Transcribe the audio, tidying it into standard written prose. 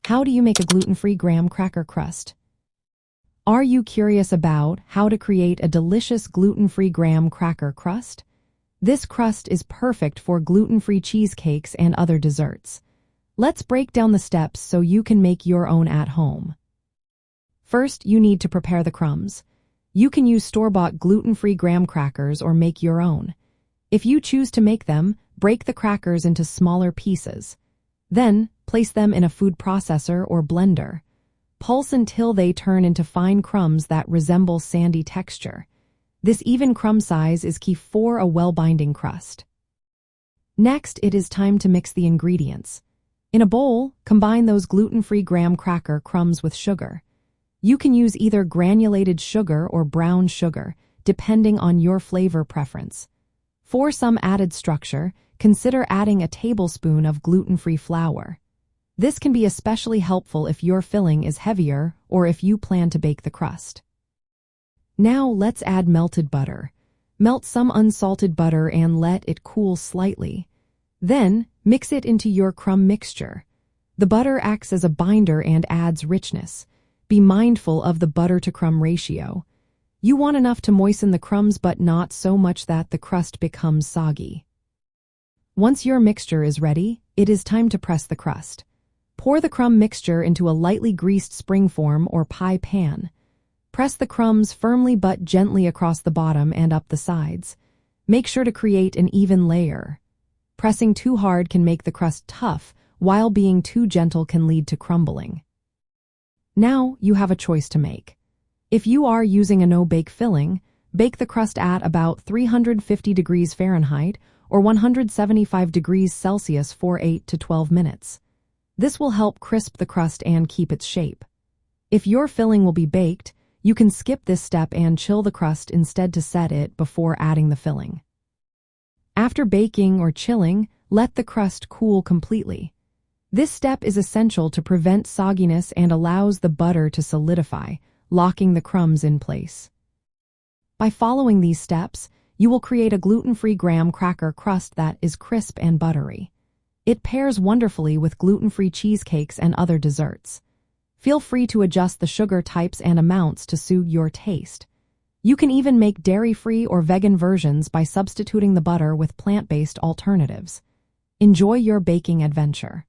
How do you make a gluten-free graham cracker crust? Are you curious about how to create a delicious gluten-free graham cracker crust? This crust is perfect for gluten-free cheesecakes and other desserts. Let's break down the steps so you can make your own at home. First, you need to prepare the crumbs. You can use store-bought gluten-free graham crackers or make your own. If you choose to make them, break the crackers into smaller pieces. Then, place them in a food processor or blender. Pulse until they turn into fine crumbs that resemble sandy texture. This even crumb size is key for a well-binding crust. Next, it is time to mix the ingredients. In a bowl, combine those gluten-free graham cracker crumbs with sugar. You can use either granulated sugar or brown sugar, depending on your flavor preference. For some added structure, consider adding a tablespoon of gluten-free flour. This can be especially helpful if your filling is heavier or if you plan to bake the crust. Now let's add melted butter. Melt some unsalted butter and let it cool slightly. Then, mix it into your crumb mixture. The butter acts as a binder and adds richness. Be mindful of the butter-to-crumb ratio. You want enough to moisten the crumbs but not so much that the crust becomes soggy. Once your mixture is ready, it is time to press the crust. Pour the crumb mixture into a lightly greased springform or pie pan. Press the crumbs firmly but gently across the bottom and up the sides. Make sure to create an even layer. Pressing too hard can make the crust tough, while being too gentle can lead to crumbling. Now you have a choice to make. If you are using a no-bake filling, bake the crust at about 350 degrees Fahrenheit or 175 degrees Celsius for 8 to 12 minutes. This will help crisp the crust and keep its shape. If your filling will be baked, you can skip this step and chill the crust instead to set it before adding the filling. After baking or chilling, let the crust cool completely. This step is essential to prevent sogginess and allows the butter to solidify, locking the crumbs in place. By following these steps, you will create a gluten-free graham cracker crust that is crisp and buttery. It pairs wonderfully with gluten-free cheesecakes and other desserts. Feel free to adjust the sugar types and amounts to suit your taste. You can even make dairy-free or vegan versions by substituting the butter with plant-based alternatives. Enjoy your baking adventure.